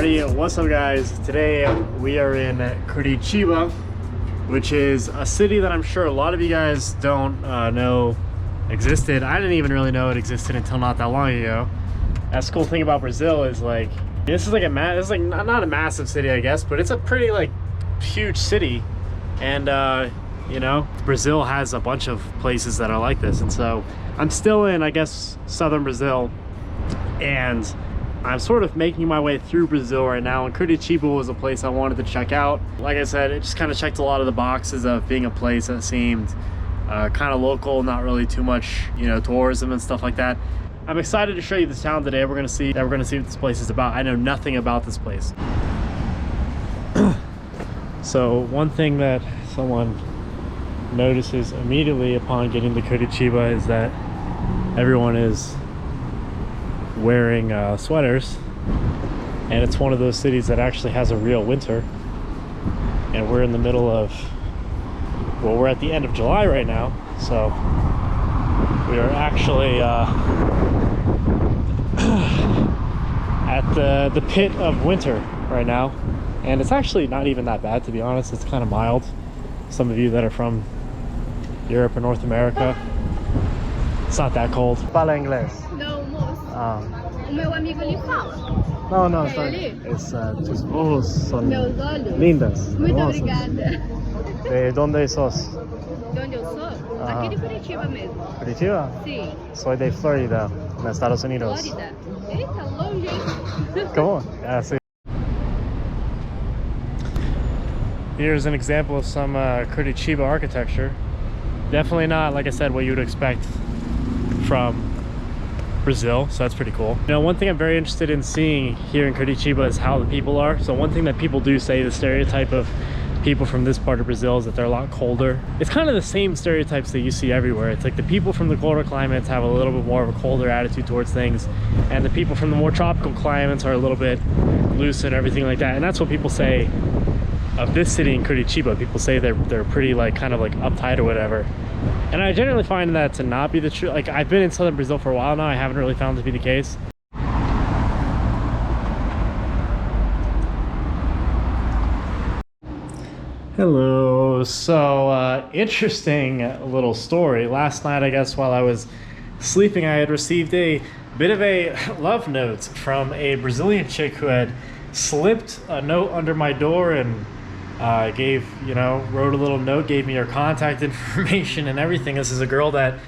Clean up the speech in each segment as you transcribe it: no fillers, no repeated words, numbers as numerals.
Alrighty, what's up guys? Today we are in Curitiba, which is a city that I'm sure a lot of you guys don't know existed. I didn't even really know it existed until not that long ago. That's the cool thing about Brazil is like, this is like not a massive city I guess, but it's a pretty like huge city. And you know, Brazil has a bunch of places that are like this. And so I'm still in, I guess, southern Brazil, and I'm sort of making my way through Brazil right now, and Curitiba was a place I wanted to check out. Like I said, it just kind of checked a lot of the boxes of being a place that seemed kind of local, not really too much, you know, tourism and stuff like that. I'm excited to show you this town today. We're gonna see what this place is about. I know nothing about this place. So one thing that someone notices immediately upon getting to Curitiba is that everyone is wearing sweaters, and it's one of those cities that actually has a real winter. And we're in the middle of, well, we're at the end of July right now, so we are actually at the pit of winter right now, and it's actually not even that bad, to be honest. It's kind of mild. Some of you that are from Europe or North America, it's not that cold. Fala inglês. Não, moço. Ah. O meu amigo ali fala. No, no, É sorry. ele? It's tus ojos son Meus olhos? lindas. Muito hermosas. obrigada. ¿De dónde sos? De onde eu sou? Aqui de Curitiba mesmo. Curitiba? Sim. Soy de Florida, en Estados Unidos. Flórida. Eita, longe, hein? ¿Cómo? Yeah, sí. Here's an example of some Curitiba architecture. Definitely not, like I said, what you would expect from Brazil, so that's pretty cool. You know, one thing I'm very interested in seeing here in Curitiba is how the people are. So one thing that people do say, the stereotype of people from this part of Brazil, is that they're a lot colder. It's kind of the same stereotypes that you see everywhere. It's like the people from the colder climates have a little bit more of a colder attitude towards things, and the people from the more tropical climates are a little bit loose and everything like that. And that's what people say of this city in Curitiba. People say they're pretty like kind of like uptight or whatever, and I generally find that to not be the truth. Like, I've been in southern Brazil for a while now, I haven't really found it to be the case. Hello. So interesting little story. Last night, I guess, while I was sleeping, I had received a bit of a love note from a Brazilian chick who had slipped a note under my door and wrote a little note, gave me her contact information and everything. This is a girl that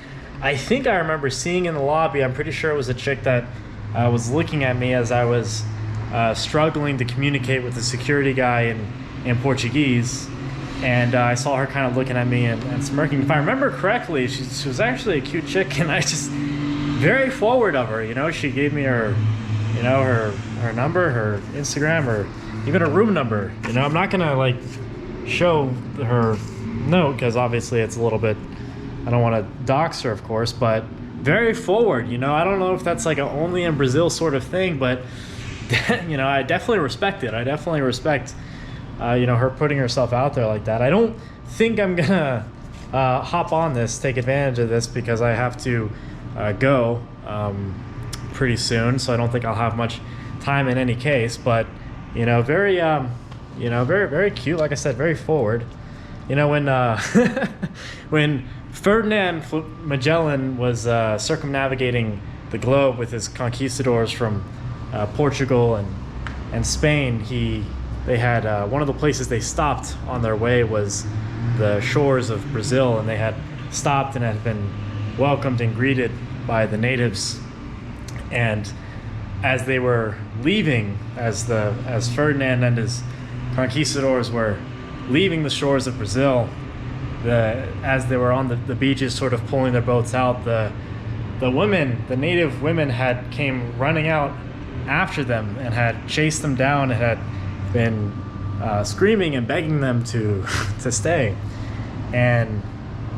I think I remember seeing in the lobby. I'm pretty sure it was a chick that was looking at me as I was struggling to communicate with the security guy in Portuguese. And I saw her kind of looking at me and smirking. If I remember correctly, she was actually a cute chick, and I just, very forward of her, you know. She gave me her, you know, her number, her Instagram, or even her room number. You know, I'm not gonna like show her note because obviously it's a little bit, I don't want to dox her, of course, but very forward, you know. I don't know if that's like a only in Brazil sort of thing, but you know, I definitely respect it. I definitely respect you know, her putting herself out there like that. I don't think I'm gonna hop on this, take advantage of this, because I have to go pretty soon, so I don't think I'll have much time in any case. But you know, very you know, very cute. Like I said, very forward. You know, when when Ferdinand Magellan was circumnavigating the globe with his conquistadors from Portugal and Spain, they had one of the places they stopped on their way was the shores of Brazil, and they had stopped and had been welcomed and greeted by the natives. And as they were leaving, as Ferdinand and his conquistadors were leaving the shores of Brazil, as they were on the beaches sort of pulling their boats out, the native women came running out after them and had chased them down and had been screaming and begging them to stay. And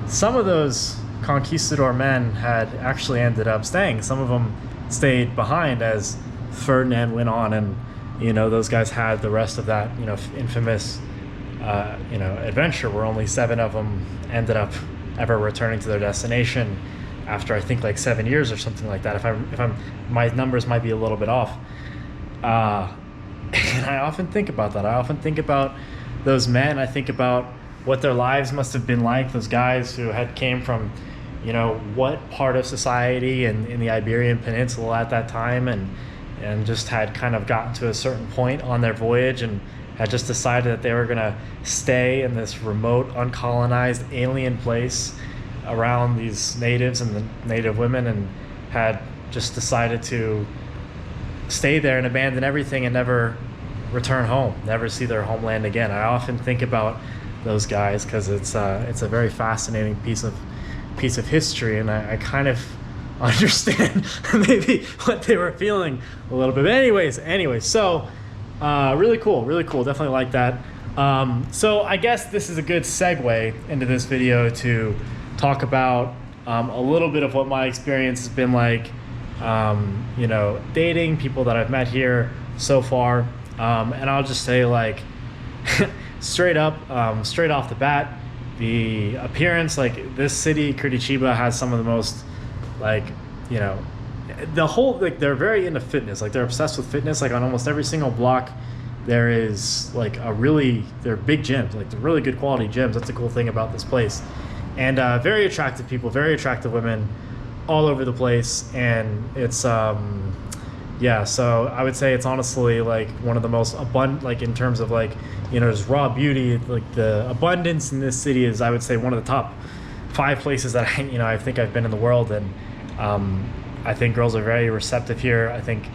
some of those conquistador men had actually ended up staying. Some of them stayed behind as Ferdinand went on, and you know, those guys had the rest of that, you know, infamous you know, adventure where only 7 of them ended up ever returning to their destination after, I think, like 7 years or something like that. If I'm my numbers might be a little bit off. And I often think about that. I often think about those men. I think about what their lives must have been like, those guys who had came from, you know, what part of society in the Iberian Peninsula at that time, and just had kind of gotten to a certain point on their voyage and had just decided that they were going to stay in this remote, uncolonized, alien place around these natives and the native women, and had just decided to stay there and abandon everything and never return home, never see their homeland again. I often think about those guys because it's a very fascinating piece of history, and I kind of understand maybe what they were feeling a little bit. But anyways, so really cool, definitely like that. So I guess this is a good segue into this video to talk about a little bit of what my experience has been like, you know, dating people that I've met here so far. And I'll just say, like, straight off the bat, the appearance, like, this city, Curitiba, has some of the most, like, you know, the whole, like, they're very into fitness. Like, they're obsessed with fitness. Like, on almost every single block there is, like, they're big gyms, like, they're really good quality gyms. That's the cool thing about this place. And very attractive people, very attractive women all over the place. And it's yeah, so I would say it's honestly, like, one of the most abundant, like, in terms of, like, you know, just raw beauty. Like, the abundance in this city is, I would say, one of the top 5 places that I think I've been in the world. And I think girls are very receptive here. I think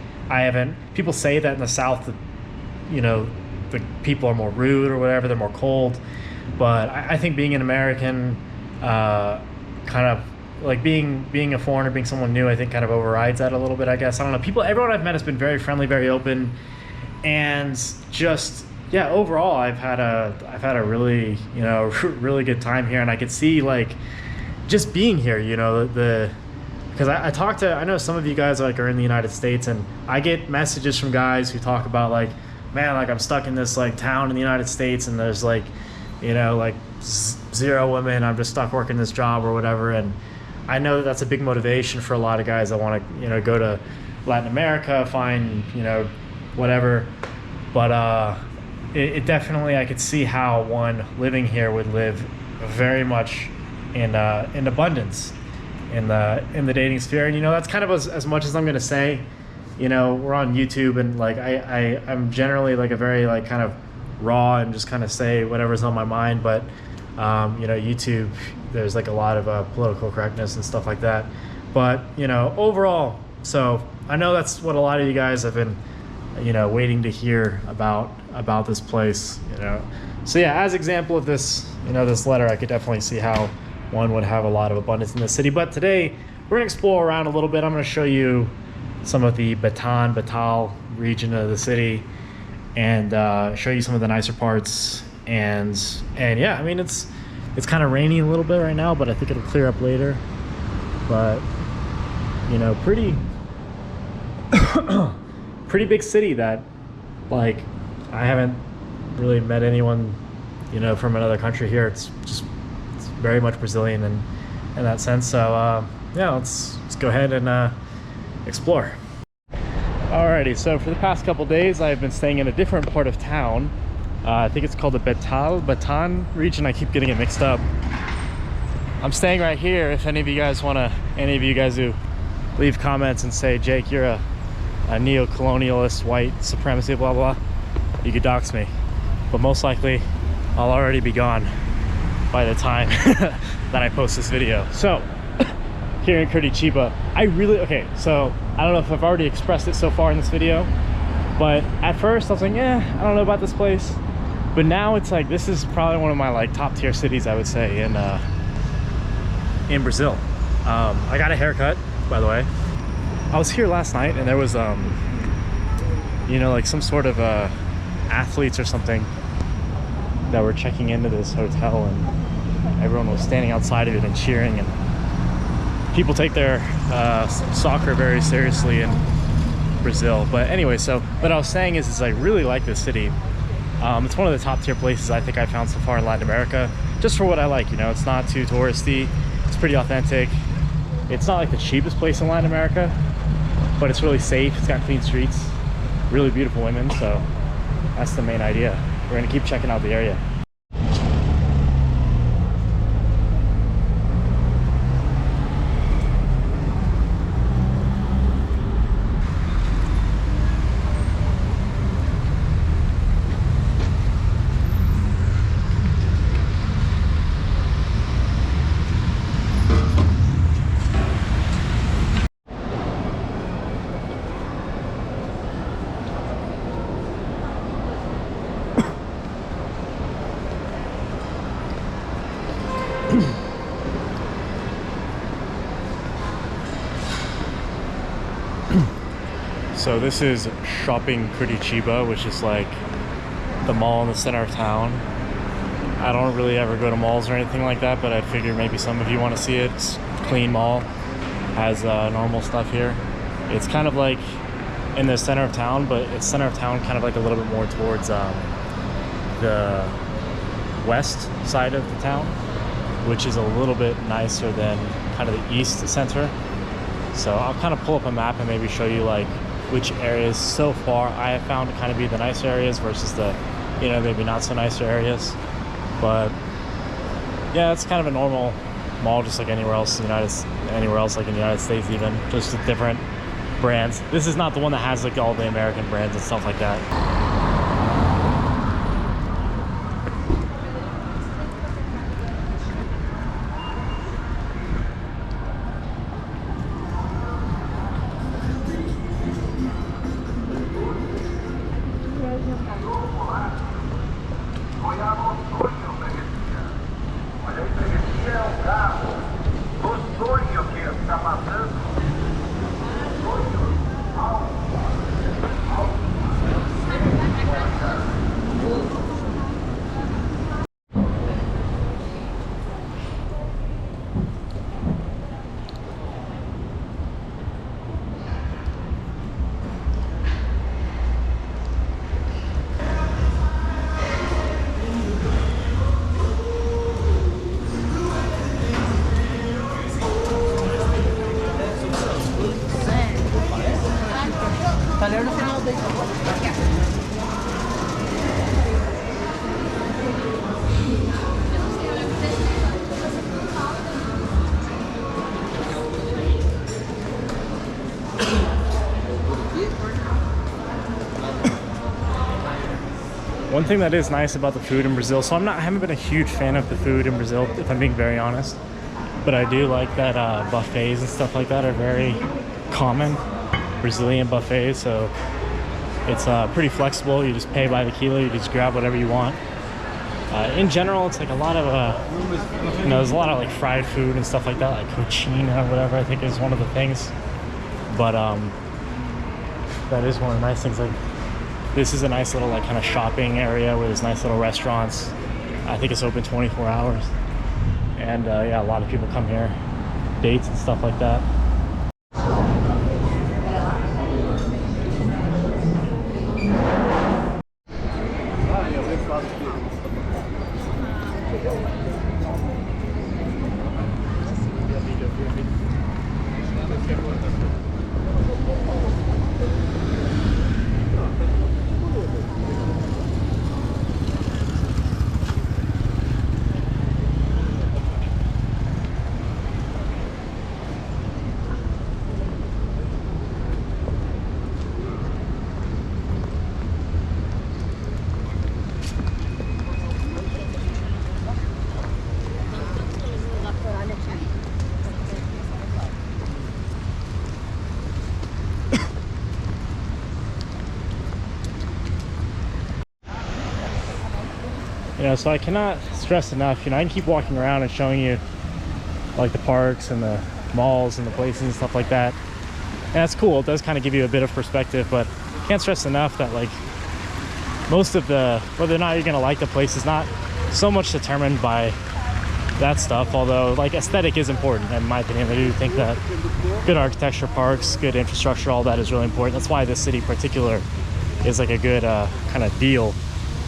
people say that in the South, that, you know, the people are more rude or whatever, they're more cold. But I think being an American, kind of, like, being a foreigner, being someone new, I think kind of overrides that a little bit, I guess. I don't know. Everyone I've met has been very friendly, very open, and just, yeah, overall, I've had a really, you know, really good time here. And I could see, like, just being here, you know, because I know some of you guys, like, are in the United States, and I get messages from guys who talk about, like, man, like, I'm stuck in this, like, town in the United States, and there's, like, you know, like, 0 women, I'm just stuck working this job or whatever. And I know that that's a big motivation for a lot of guys that want to, you know, go to Latin America, find, you know, whatever. But it definitely, I could see how one living here would live very much in abundance in the dating sphere. And, you know, that's kind of as much as I'm going to say. You know, we're on YouTube, and, like, I'm generally, like, a very, like, kind of raw and just kind of say whatever's on my mind. But you know, YouTube, there's, like, a lot of political correctness and stuff like that. But, you know, overall, so I know that's what a lot of you guys have been, you know, waiting to hear about this place, you know. So yeah, as example of this, you know, this letter, I could definitely see how one would have a lot of abundance in the city. But today we're gonna explore around a little bit. I'm gonna show you some of the Batal region of the city, and show you some of the nicer parts. And yeah, I mean, it's kind of rainy a little bit right now, but I think it'll clear up later. But, you know, pretty big city that, like, I haven't really met anyone, you know, from another country here. It's very much Brazilian in that sense. So yeah, let's go ahead and explore. Alrighty, so for the past couple days, I've been staying in a different part of town. I think it's called the Batan region. I keep getting it mixed up. I'm staying right here. If any of you guys who leave comments and say, Jake, you're a neo-colonialist, white supremacy, blah, blah, you could dox me. But most likely, I'll already be gone by the time that I post this video. So, here in Curitiba, okay, so I don't know if I've already expressed it so far in this video, but at first I was like, yeah, I don't know about this place. But now it's like, this is probably one of my, like, top tier cities, I would say, in Brazil. I got a haircut, by the way. I was here last night, and there was, you know, like, some sort of athletes or something that were checking into this hotel, and everyone was standing outside of it and cheering. And people take their soccer very seriously in Brazil. But anyway, so what I was saying is I really like this city. It's one of the top tier places I think I found so far in Latin America, just for what I like. You know, it's not too touristy, it's pretty authentic. It's not like the cheapest place in Latin America, but it's really safe. It's got clean streets, really beautiful women. So that's the main idea. We're gonna keep checking out the area. So this is Shopping Curitiba, which is like the mall in the center of town. I don't really ever go to malls or anything like that, but I figured maybe some of you want to see it. It's a clean mall, has normal stuff here. It's kind of like in the center of town, but it's center of town kind of like a little bit more towards the west side of the town, which is a little bit nicer than kind of the east center. So I'll kind of pull up a map and maybe show you like which areas so far I have found to kind of be the nicer areas versus the, you know, maybe not so nicer areas. But yeah, it's kind of a normal mall, just like anywhere else in the anywhere else like in the United States, even just with different brands. This is not the one that has like all the American brands and stuff like that. One thing that is nice about the food in Brazil, so I haven't been a huge fan of the food in Brazil, if I'm being very honest, but I do like that buffets and stuff like that are very common, Brazilian buffets. So it's pretty flexible. You just pay by the kilo, you just grab whatever you want. In general, it's like a lot of you know, there's a lot of like fried food and stuff like that, like cochina or whatever I think is one of the things. But that is one of the nice things. Like, this is a nice little like kind of shopping area where there's nice little restaurants. I think it's open 24 hours. And yeah, a lot of people come here, dates and stuff like that. You know, so I cannot stress enough, you know, I can keep walking around and showing you like the parks and the malls and the places and stuff like that. And that's cool. It does kind of give you a bit of perspective, but I can't stress enough that like most of the, whether or not you're going to like the place is not so much determined by that stuff. Although like aesthetic is important in my opinion. I do think that good architecture, parks, good infrastructure, all that is really important. That's why this city in particular is like a good kind of deal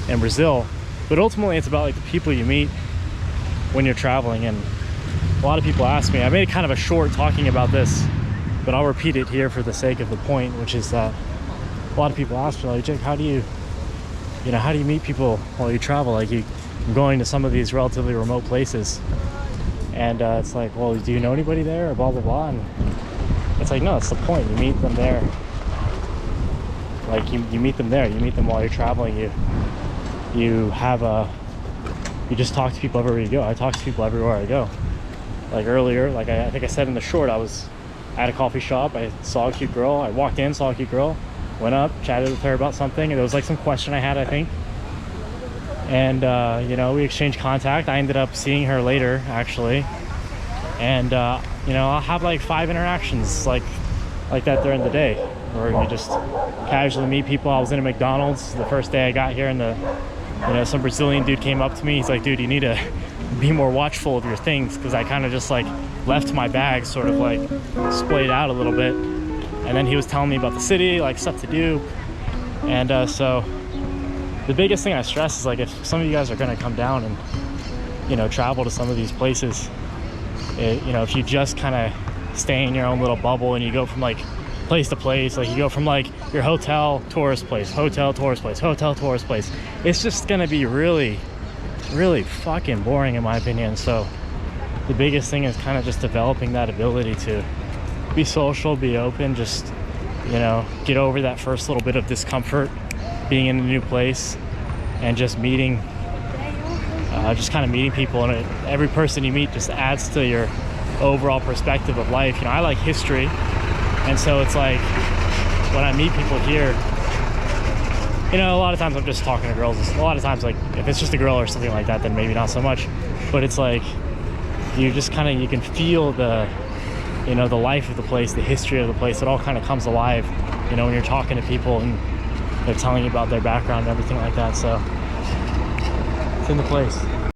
in Brazil. But ultimately it's about like the people you meet when you're traveling. And a lot of people ask me, I made kind of a short talking about this, but I'll repeat it here for the sake of the point, which is that a lot of people ask me like, Jake, how do you you know, how do you meet people while you travel? Like I'm going to some of these relatively remote places, and it's like, well, do you know anybody there, or blah blah blah? And it's like, no, it's the point. You meet them there. Like you meet them there. You meet them while you're traveling. You just talk to people everywhere you go. I talk to people everywhere I go. Like earlier, like I think I said in the short, I was at a coffee shop. I saw a cute girl. I walked in, saw a cute girl, went up, chatted with her about something, and there was like some question I had, I think. And you know, we exchanged contact. I ended up seeing her later, actually. And you know, I'll have like 5 interactions like that during the day, where you just casually meet people. I was in a McDonald's the first day I got here, and you know, some Brazilian dude came up to me. He's like, dude, you need to be more watchful of your things, because I kind of just like left my bag sort of like splayed out a little bit. And then he was telling me about the city, like stuff to do. And so the biggest thing I stress is, like, if some of you guys are going to come down and, you know, travel to some of these places, you know, if you just kind of stay in your own little bubble and you go from like place to place, like you go from like your hotel tourist place, hotel tourist place, hotel tourist place, it's just going to be really fucking boring, in my opinion. So the biggest thing is kind of just developing that ability to be social, be open, just, you know, get over that first little bit of discomfort being in a new place, and just meeting, just kind of meeting people. And every person you meet just adds to your overall perspective of life. You know, I like history, and so it's like when I meet people here, you know, a lot of times I'm just talking to girls. A lot of times, like, if it's just a girl or something like that, then maybe not so much. But it's like you just kind of, you can feel the, you know, the life of the place, the history of the place. It all kind of comes alive, you know, when you're talking to people and they're telling you about their background and everything like that. So it's in the place.